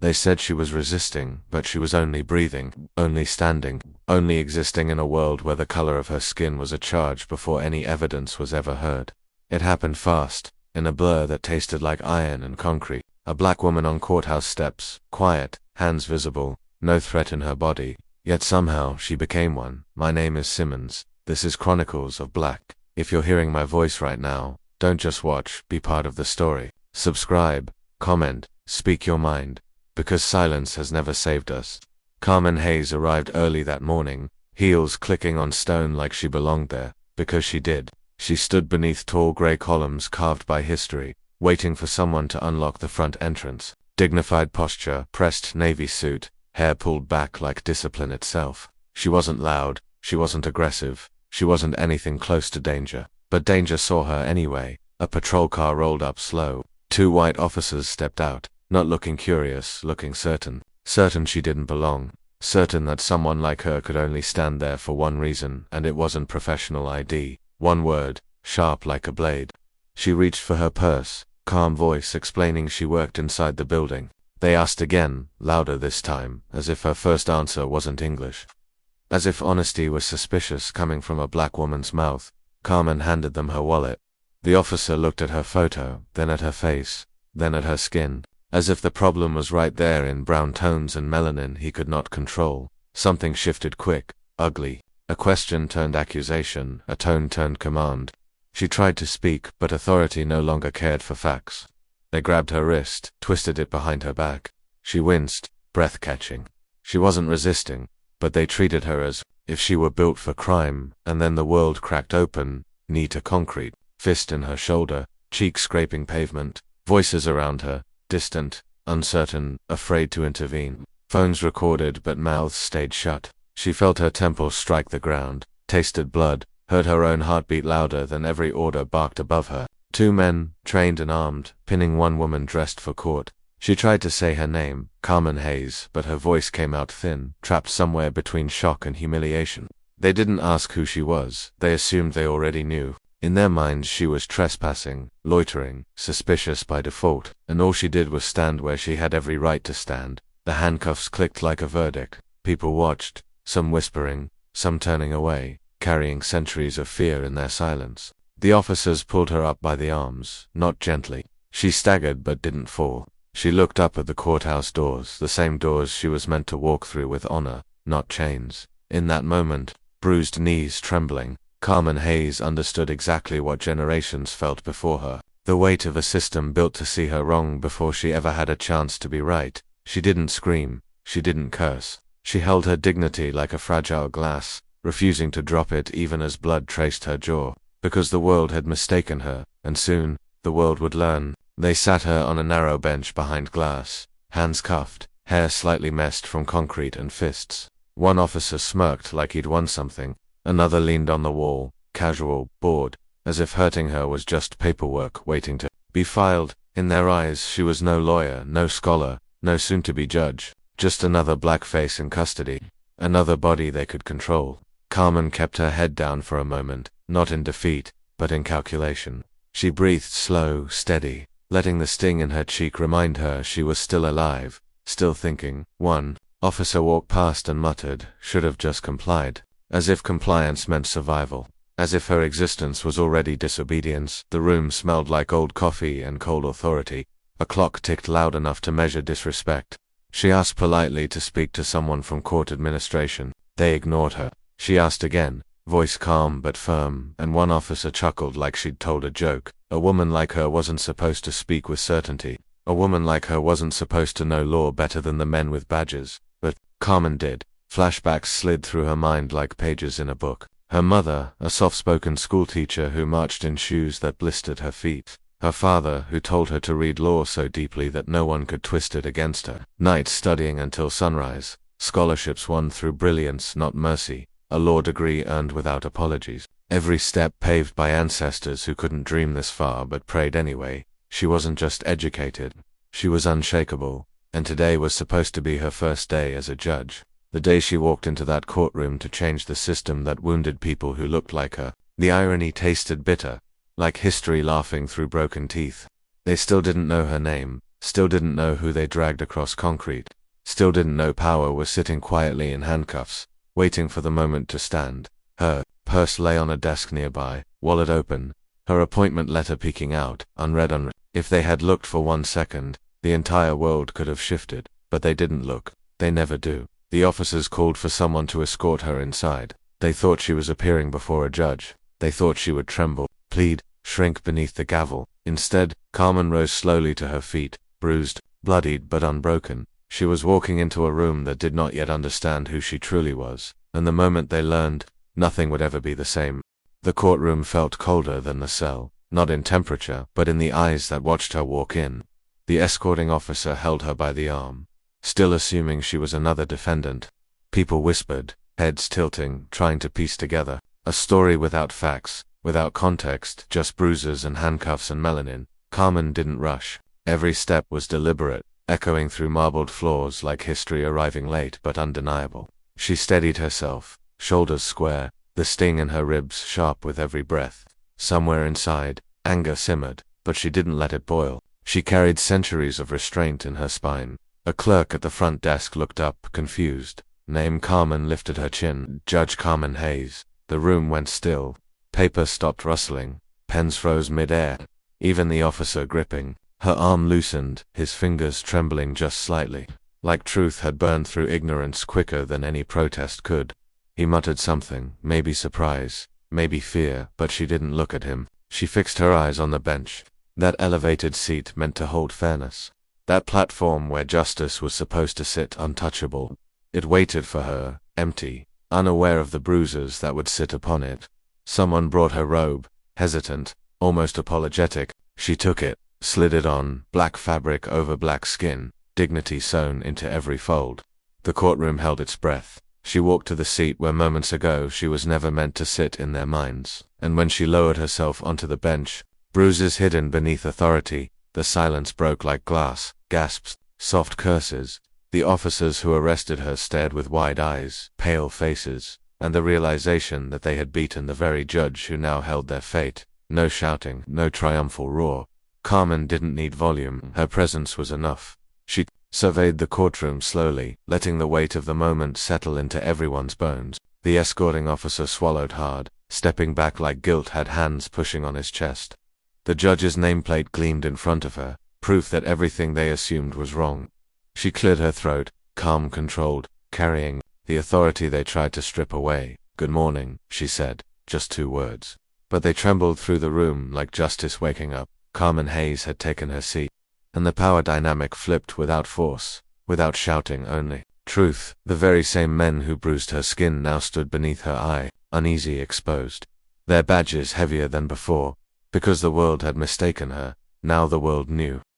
They said she was resisting, but she was only breathing, only standing, only existing in a world where the color of her skin was a charge before any evidence was ever heard. It happened fast, in a blur that tasted like iron and concrete. A black woman on courthouse steps, quiet, hands visible, no threat in her body, yet somehow she became one. My name is Simmons. This is Chronicles of Black. If you're hearing my voice right now, don't just watch, be part of the story. Subscribe, comment, speak your mind. Because silence has never saved us. Carmen Hayes arrived early that morning, heels clicking on stone like she belonged there, because she did. She stood beneath tall gray columns carved by history, waiting for someone to unlock the front entrance. Dignified posture, pressed navy suit, hair pulled back like discipline itself. She wasn't loud, she wasn't aggressive, she wasn't anything close to danger. But danger saw her anyway. A patrol car rolled up slow. 2 white officers stepped out. Not looking curious, looking certain. Certain she didn't belong. Certain that someone like her could only stand there for one reason, and it wasn't professional ID. One word, sharp like a blade. She reached for her purse, calm voice explaining she worked inside the building. They asked again, louder this time, as if her first answer wasn't English. As if honesty was suspicious coming from a black woman's mouth, Carmen handed them her wallet. The officer looked at her photo, then at her face, then at her skin. As if the problem was right there in brown tones and melanin he could not control. Something shifted quick, ugly. A question turned accusation, a tone turned command. She tried to speak, but authority no longer cared for facts. They grabbed her wrist, twisted it behind her back. She winced, breath catching. She wasn't resisting, but they treated her as if she were built for crime, and then the world cracked open, knee to concrete, fist in her shoulder, cheek scraping pavement, voices around her. Distant, uncertain, afraid to intervene. Phones recorded but mouths stayed shut. She felt her temples strike the ground, tasted blood, heard her own heartbeat louder than every order barked above her. 2 men, trained and armed, pinning one woman dressed for court. She tried to say her name, Carmen Hayes, but her voice came out thin, trapped somewhere between shock and humiliation. They didn't ask who she was, they assumed they already knew. In their minds she was trespassing, loitering, suspicious by default, and all she did was stand where she had every right to stand. The handcuffs clicked like a verdict. People watched, some whispering, some turning away, carrying centuries of fear in their silence. The officers pulled her up by the arms, not gently. She staggered but didn't fall. She looked up at the courthouse doors, the same doors she was meant to walk through with honor, not chains. In that moment, bruised knees trembling, Carmen Hayes understood exactly what generations felt before her. The weight of a system built to see her wrong before she ever had a chance to be right. She didn't scream. She didn't curse. She held her dignity like a fragile glass, refusing to drop it even as blood traced her jaw. Because the world had mistaken her, and soon, the world would learn. They sat her on a narrow bench behind glass, hands cuffed, hair slightly messed from concrete and fists. One officer smirked like he'd won something. Another leaned on the wall, casual, bored, as if hurting her was just paperwork waiting to be filed. In their eyes she was no lawyer, no scholar, no soon-to-be judge, just another black face in custody, another body they could control. Carmen kept her head down for a moment, not in defeat, but in calculation. She breathed slow, steady, letting the sting in her cheek remind her she was still alive, still thinking. One officer walked past and muttered, should have just complied. As if compliance meant survival. As if her existence was already disobedience. The room smelled like old coffee and cold authority. A clock ticked loud enough to measure disrespect. She asked politely to speak to someone from court administration. They ignored her. She asked again, voice calm but firm, and one officer chuckled like she'd told a joke. A woman like her wasn't supposed to speak with certainty. A woman like her wasn't supposed to know law better than the men with badges. But Carmen did. Flashbacks slid through her mind like pages in a book. Her mother, a soft-spoken schoolteacher who marched in shoes that blistered her feet. Her father, who told her to read law so deeply that no one could twist it against her. Nights studying until sunrise. Scholarships won through brilliance, not mercy. A law degree earned without apologies. Every step paved by ancestors who couldn't dream this far but prayed anyway. She wasn't just educated. She was unshakable. And today was supposed to be her first day as a judge. The day she walked into that courtroom to change the system that wounded people who looked like her. The irony tasted bitter, like history laughing through broken teeth. They still didn't know her name, still didn't know who they dragged across concrete, still didn't know Power was sitting quietly in handcuffs, waiting for the moment to stand. Her purse lay on a desk nearby, wallet open, her appointment letter peeking out, unread. If they had looked for 1 second, the entire world could have shifted, but they didn't look. They never do. The officers called for someone to escort her inside. They thought she was appearing before a judge. They thought she would tremble, plead, shrink beneath the gavel. Instead, Carmen rose slowly to her feet, bruised, bloodied but unbroken. She was walking into a room that did not yet understand who she truly was, and the moment they learned, nothing would ever be the same. The courtroom felt colder than the cell, not in temperature, but in the eyes that watched her walk in. The escorting officer held her by the arm, still assuming she was another defendant. People whispered, heads tilting, trying to piece together a story without facts, without context, just bruises and handcuffs and melanin. Carmen didn't rush. Every step was deliberate, echoing through marbled floors like history arriving late but undeniable. She steadied herself, shoulders square, the sting in her ribs sharp with every breath. Somewhere inside, anger simmered, but she didn't let it boil. She carried centuries of restraint in her spine. A clerk at the front desk looked up, confused. Name Carmen lifted her chin. Judge Carmen Hayes. The room went still. Paper stopped rustling. Pens froze mid-air. Even the officer gripping her arm loosened, his fingers trembling just slightly, like truth had burned through ignorance quicker than any protest could. He muttered something, maybe surprise, maybe fear, but she didn't look at him. She fixed her eyes on the bench. That elevated seat meant to hold fairness. That platform where justice was supposed to sit untouchable. It waited for her, empty, unaware of the bruises that would sit upon it. Someone brought her robe, hesitant, almost apologetic. She took it, slid it on, black fabric over black skin, dignity sewn into every fold. The courtroom held its breath. She walked to the seat where moments ago she was never meant to sit in their minds, and when she lowered herself onto the bench, bruises hidden beneath authority, the silence broke like glass, gasps, soft curses. The officers who arrested her stared with wide eyes, pale faces, and the realization that they had beaten the very judge who now held their fate. No shouting, no triumphal roar. Carmen didn't need volume, her presence was enough. She surveyed the courtroom slowly, letting the weight of the moment settle into everyone's bones. The escorting officer swallowed hard, stepping back like guilt had hands pushing on his chest. The judge's nameplate gleamed in front of her, proof that everything they assumed was wrong. She cleared her throat, calm, controlled, carrying the authority they tried to strip away. "Good morning," she said, just 2 words. But they trembled through the room like justice waking up. Carmen Hayes had taken her seat, and the power dynamic flipped without force, without shouting, only truth. The very same men who bruised her skin now stood beneath her eye, uneasy, exposed. Their badges heavier than before, because the world had mistaken her. Now the world knew.